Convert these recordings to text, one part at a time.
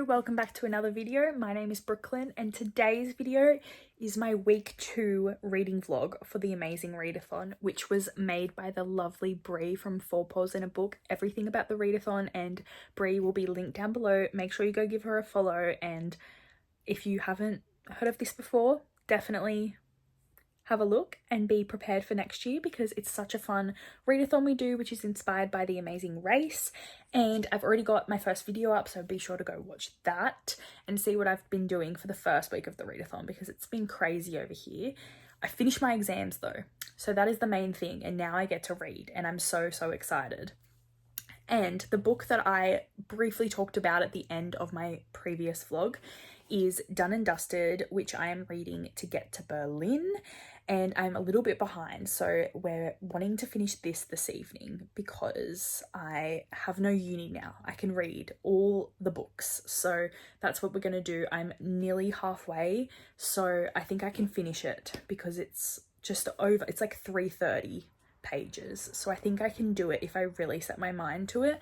welcome back to another video. My name is Brooklyn and today's video is my week 2 reading vlog for the amazing Read-A-Thon, which was made by the lovely Brie from 4 Paws in a Book. Everything about the Read-A-Thon and Brie will be linked down below. Make sure you go give her a follow, and if you haven't heard of this before, definitely have a look and be prepared for next year because it's such a fun readathon we do, which is inspired by the amazing race. And I've already got my first video up, so be sure to go watch that and see what I've been doing for the first week of the readathon because it's been crazy over here. I finished my exams though, so that is the main thing, and now I get to read and I'm so excited. And the book that I briefly talked about at the end of my previous vlog is Done and Dusted, which I am reading to get to Berlin, and I'm a little bit behind, so we're wanting to finish this evening because I have no uni now. I can read all the books, so that's what we're going to do. I'm nearly halfway, so I think I can finish it because it's just over, it's like 330 pages, so I think I can do it if I really set my mind to it.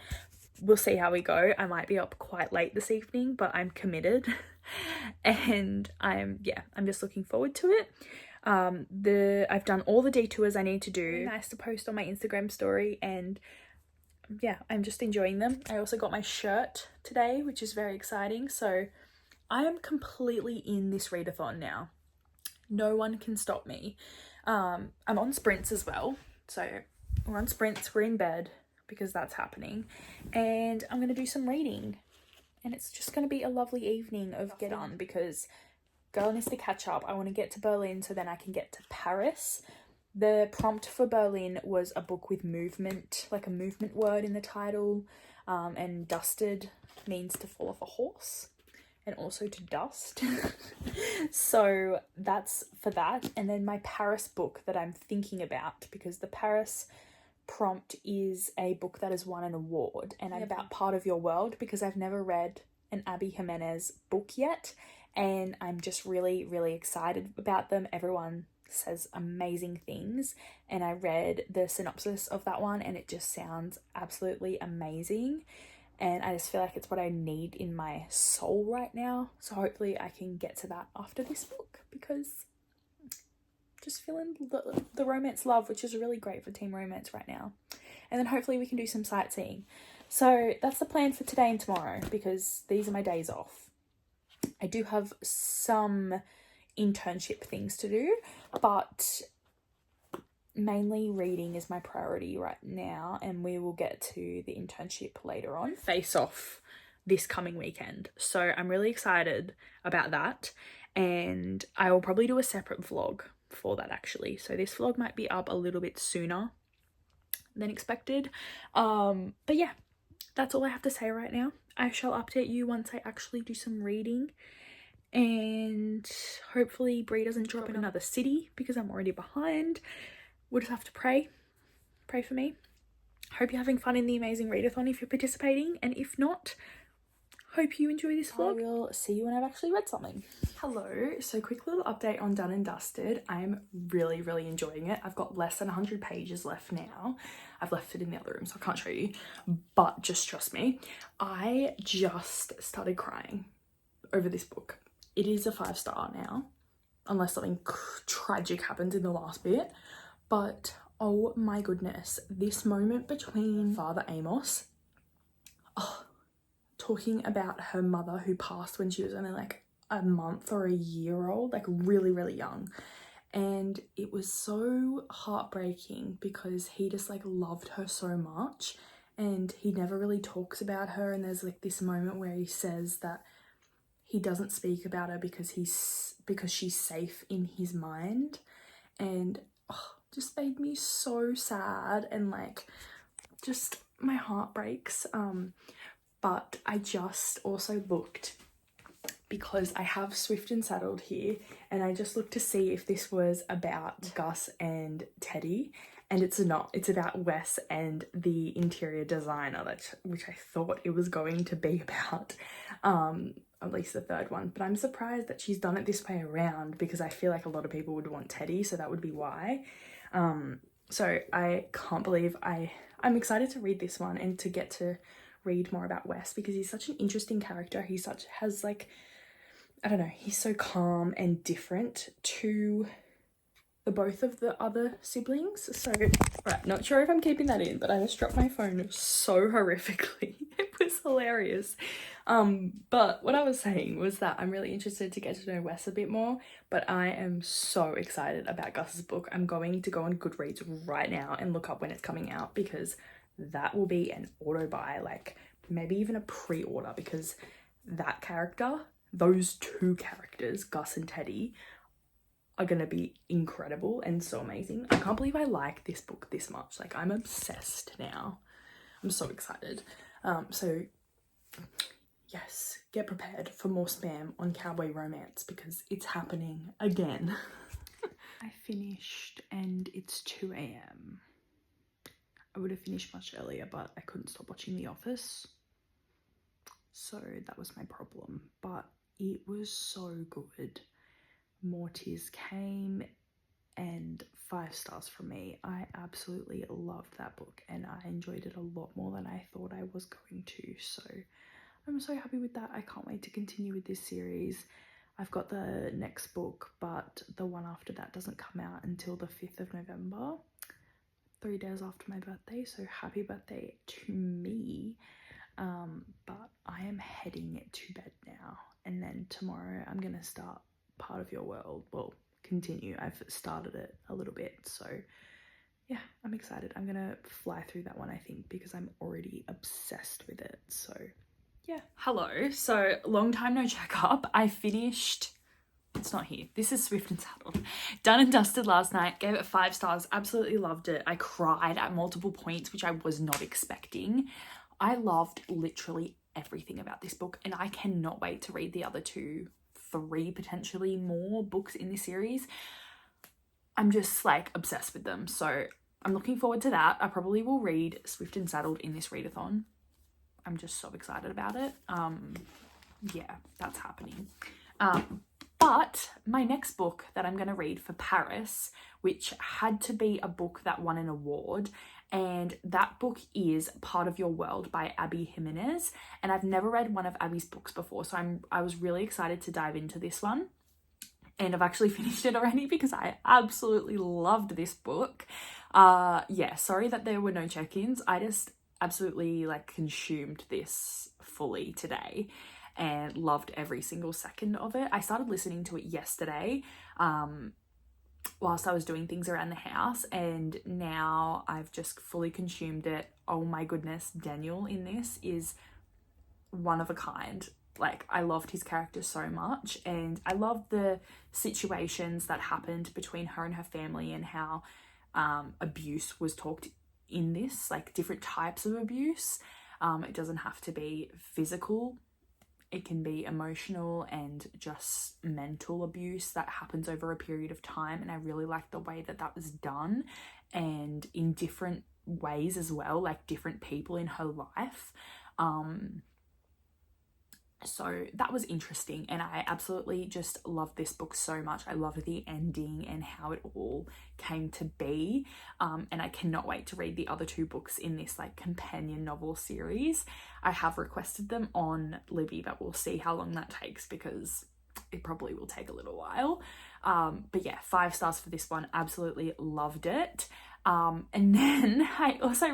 We'll see how we go. I might be up quite late this evening, but I'm committed and I'm just looking forward to it. I've done all the detours I need to do. Really nice to post on my Instagram story, and yeah, I'm just enjoying them. I also got my shirt today, which is very exciting, so I am completely in this readathon now. No one can stop me. I'm on sprints as well, so we're on sprints, we're in bed because that's happening, and I'm gonna do some reading, and it's just gonna be a lovely evening of getting on because girl needs to catch up. I want to get to Berlin so then I can get to Paris. The prompt for Berlin was a book with movement, like a movement word in the title, and dusted means to fall off a horse and also to dust. So that's for that. And then my Paris book that I'm thinking about, because the Paris prompt is a book that has won an award, and I'm about Part of Your World because I've never read an Abby Jimenez book yet, and I'm just really excited about them. Everyone says amazing things, and I read the synopsis of that one and it just sounds absolutely amazing, and I just feel like it's what I need in my soul right now. So hopefully I can get to that after this book because just feeling the romance love, which is really great for teen romance right now. And then hopefully we can do some sightseeing. So that's the plan for today and tomorrow because these are my days off. I do have some internship things to do, but mainly reading is my priority right now, and we will get to the internship later on. Face Off this coming weekend, so I'm really excited about that, and I will probably do a separate vlog for that actually, so this vlog might be up a little bit sooner than expected. But yeah, that's all I have to say right now. I shall update you once I actually do some reading, and hopefully Brie doesn't drop in another city because I'm already behind. We'll just have to pray for me. Hope you're having fun in the amazing readathon if you're participating, and if not, hope you enjoy this vlog. I will see you when I've actually read something. Hello, so quick little update on Done and Dusted. I'm really enjoying it. I've got less than 100 pages left now. I've left it in the other room so I can't show you, but just trust me. I just started crying over this book. It is a 5-star now, unless something tragic happens in the last bit, but oh my goodness, this moment between Father Amos, talking about her mother who passed when she was only like a month or a year old, like really young, and it was so heartbreaking because he just like loved her so much, and he never really talks about her, and there's like this moment where he says that he doesn't speak about her because she's safe in his mind, and just made me so sad, and like just my heart breaks. But I just also looked because I have Swift and Saddled here, and I just looked to see if this was about Gus and Teddy, and it's not. It's about Wes and the interior designer, which I thought it was going to be about, at least the third one. But I'm surprised that she's done it this way around because I feel like a lot of people would want Teddy, so that would be why. So I can't believe I'm excited to read this one and to get to read more about Wes because he's such an interesting character. He has like, I don't know, he's so calm and different to both of the other siblings. So, right, not sure if I'm keeping that in, but I just dropped my phone so horrifically. It was hilarious. But what I was saying was that I'm really interested to get to know Wes a bit more, but I am so excited about Gus's book. I'm going to go on Goodreads right now and look up when it's coming out, because that will be an auto buy, like maybe even a pre-order, because that character, those two characters, Gus and Teddy, are gonna be incredible and so amazing. I can't believe I like this book this much. Like, I'm obsessed now. I'm so excited. So yes, get prepared for more spam on cowboy romance because it's happening again. I finished and it's 2 a.m. I would have finished much earlier, but I couldn't stop watching The Office. So that was my problem, but it was so good. More Tears Came, and 5 stars from me. I absolutely loved that book and I enjoyed it a lot more than I thought I was going to. So I'm so happy with that. I can't wait to continue with this series. I've got the next book, but the one after that doesn't come out until the 5th of November, 3 days after my birthday. So happy birthday to me. But I am heading to bed now, and then tomorrow I'm gonna start Part of Your World. Well, continue. I've started it a little bit, so yeah, I'm excited. I'm gonna fly through that one, I think, because I'm already obsessed with it. So yeah. Hello. So long time no check up. I finished, it's not here, this is Swift and Saddled. Done and dusted last night, gave it 5 stars, absolutely loved it. I cried at multiple points, which I was not expecting. I loved literally everything about this book, and I cannot wait to read the other 3 potentially more books in this series. I'm just like obsessed with them, so I'm looking forward to that. I probably will read Swift and Saddled in this readathon. I'm just so excited about it. Yeah, that's happening. But my next book that I'm going to read for Paris, which had to be a book that won an award, and that book is Part of Your World by Abby Jimenez, and I've never read one of Abby's books before, so I was really excited to dive into this one, and I've actually finished it already because I absolutely loved this book. Yeah, sorry that there were no check-ins. I just absolutely like consumed this fully today and loved every single second of it. I started listening to it yesterday whilst I was doing things around the house, and now I've just fully consumed it. Oh my goodness, Daniel in this is one of a kind. Like, I loved his character so much, and I loved the situations that happened between her and her family, and how abuse was talked in this, like different types of abuse. It doesn't have to be physical. It can be emotional and just mental abuse that happens over a period of time. And I really liked the way that that was done, and in different ways as well, like different people in her life. So that was interesting, and I absolutely just loved this book so much. I loved the ending and how it all came to be, and I cannot wait to read the other 2 books in this like companion novel series. I have requested them on Libby, but we'll see how long that takes because it probably will take a little while. But yeah, 5 stars for this one. Absolutely loved it. And then I also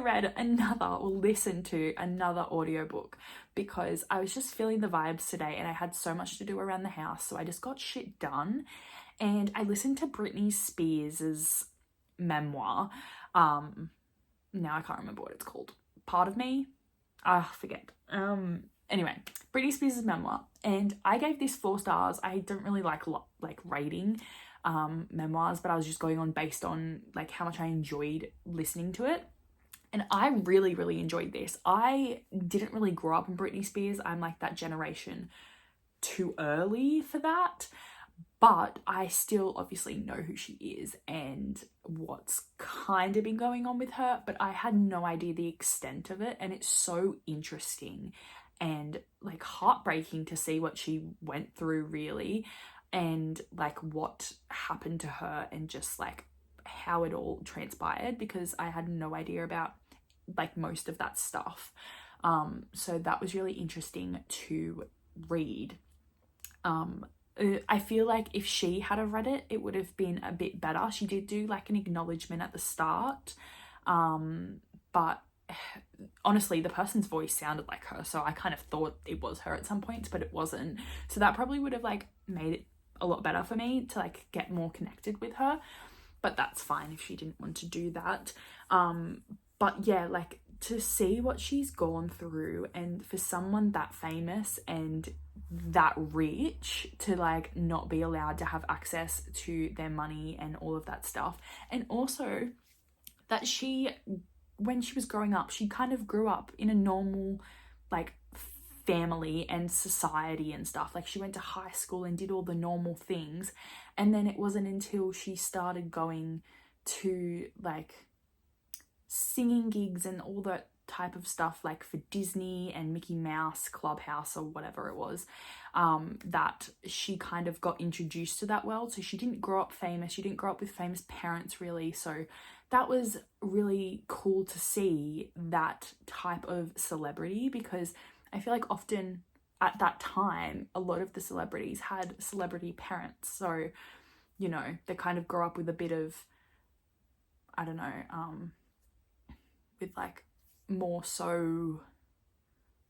listened to another audiobook because I was just feeling the vibes today and I had so much to do around the house, so I just got shit done, and I listened to Britney Spears's memoir. Now I can't remember what it's called. Part of Me? I forget. Anyway, Britney Spears's memoir, and I gave this 4 stars. I don't really like rating memoirs, but I was just going on based on like how much I enjoyed listening to it, and I really enjoyed this. I didn't really grow up on Britney Spears. I'm like that generation too early for that, but I still obviously know who she is and what's kind of been going on with her, but I had no idea the extent of it, and it's so interesting and like heartbreaking to see what she went through, really, and like what happened to her and just like how it all transpired, because I had no idea about like most of that stuff. So that was really interesting to read. I feel like if she had have read it, it would have been a bit better. She did do like an acknowledgement at the start, but honestly, the person's voice sounded like her, so I kind of thought it was her at some points, but it wasn't. So that probably would have like made it a lot better for me to like get more connected with her, but that's fine if she didn't want to do that. But yeah, like to see what she's gone through, and for someone that famous and that rich to like not be allowed to have access to their money and all of that stuff. And also that she, when she was growing up, she kind of grew up in a normal like family and society and stuff. Like she went to high school and did all the normal things, and then it wasn't until she started going to like singing gigs and all that type of stuff, like for Disney and Mickey Mouse Clubhouse or whatever it was, that she kind of got introduced to that world. So she didn't grow up famous, she didn't grow up with famous parents really, so that was really cool to see that type of celebrity, because I feel like often at that time a lot of the celebrities had celebrity parents, so you know, they kind of grow up with a bit of, I don't know, with like more so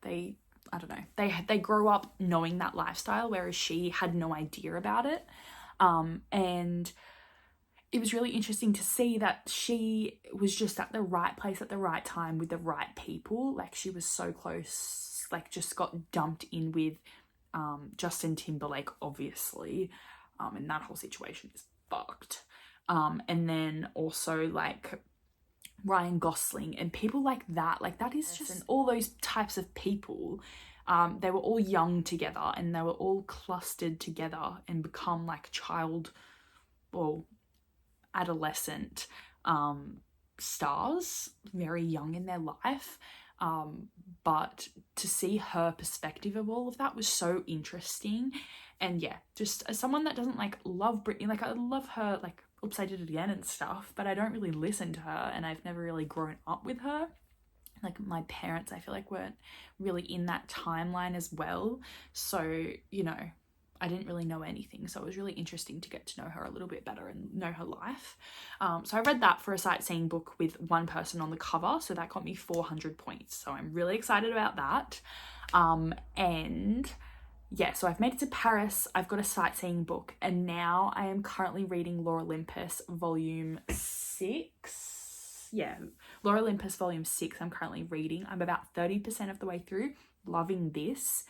they, I don't know, they grow up knowing that lifestyle, whereas she had no idea about it. And it was really interesting to see that she was just at the right place at the right time with the right people. Like she was so close, like just got dumped in with Justin Timberlake, obviously, and that whole situation is fucked. And then also like Ryan Gosling and people like that is just, and all those types of people, they were all young together and they were all clustered together and become like adolescent stars very young in their life. But to see her perspective of all of that was so interesting. And yeah, just as someone that doesn't like love Britney, like I love her, like Oops, I Did It Again and stuff, but I don't really listen to her and I've never really grown up with her. Like my parents, I feel like weren't really in that timeline as well. So, you know, I didn't really know anything. So it was really interesting to get to know her a little bit better and know her life. So I read that for a sightseeing book with one person on the cover. So that got me 400 points. So I'm really excited about that. And yeah, so I've made it to Paris, I've got a sightseeing book, and now I am currently reading Lore Olympus volume 6. Yeah, Lore Olympus volume 6 I'm currently reading. I'm about 30% of the way through, loving this.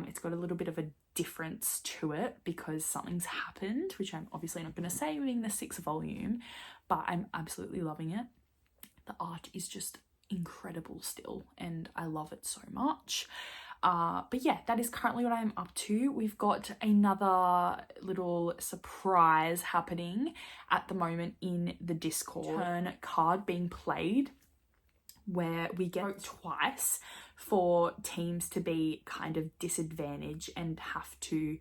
It's got a little bit of a difference to it because something's happened, which I'm obviously not going to say reading the 6th volume, but I'm absolutely loving it. The art is just incredible still, and I love it so much. But yeah, that is currently what I'm up to. We've got another little surprise happening at the moment in the Discord. Turn card being played where we get vote twice for teams to be kind of disadvantaged and have to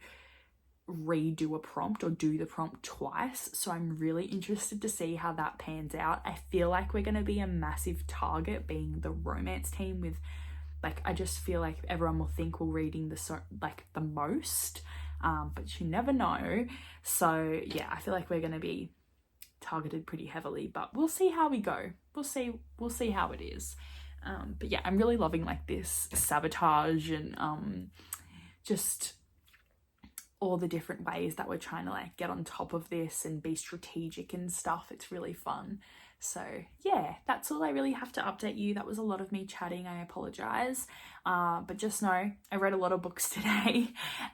redo a prompt or do the prompt twice. So I'm really interested to see how that pans out. I feel like we're going to be a massive target being the romance team with, like, I just feel like everyone will think we're reading the most, but you never know. So yeah, I feel like we're going to be targeted pretty heavily, but we'll see how we go. We'll see how it is. But yeah, I'm really loving like this sabotage and just all the different ways that we're trying to like get on top of this and be strategic and stuff. It's really fun. So yeah, that's all I really have to update you. That was a lot of me chatting, I apologize. But just know I read a lot of books today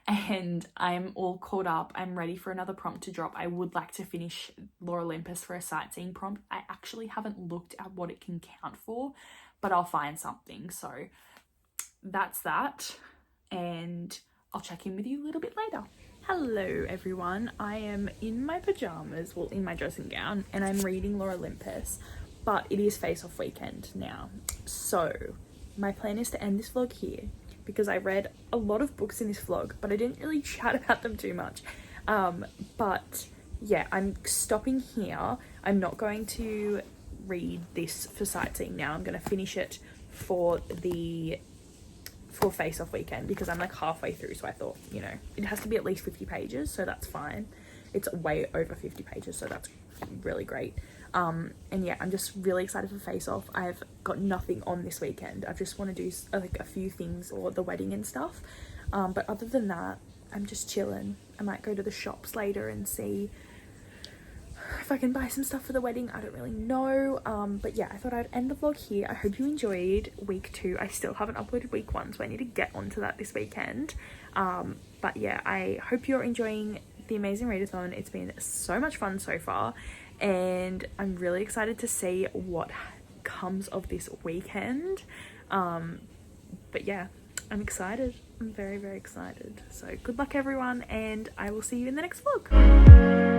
and I'm all caught up. I'm ready for another prompt to drop. I would like to finish Lore Olympus for a sightseeing prompt. I actually haven't looked at what it can count for, but I'll find something. So that's that, and I'll check in with you a little bit later. Hello everyone, I am in my pajamas, well in my dressing gown, and I'm reading Lore Olympus, but it is face-off weekend now. So my plan is to end this vlog here because I read a lot of books in this vlog, but I didn't really chat about them too much. But yeah, I'm stopping here. I'm not going to read this for sightseeing now. I'm going to finish it for Face Off weekend, because I'm like halfway through, so I thought, you know, it has to be at least 50 pages, so that's fine. It's way over 50 pages, so that's really great. And yeah, I'm just really excited for Face Off. I've got nothing on this weekend. I just want to do like a few things, or the wedding and stuff, but other than that, I'm just chilling. I might go to the shops later and see if I can buy some stuff for the wedding. I don't really know, but yeah, I thought I'd end the vlog here. I hope you enjoyed week 2. I still haven't uploaded week 1, so I need to get onto that this weekend. But yeah, I hope you're enjoying the amazing Read-A-Thon. It's been so much fun so far, and I'm really excited to see what comes of this weekend. But yeah, I'm excited. I'm very, very excited. So good luck everyone, and I will see you in the next vlog.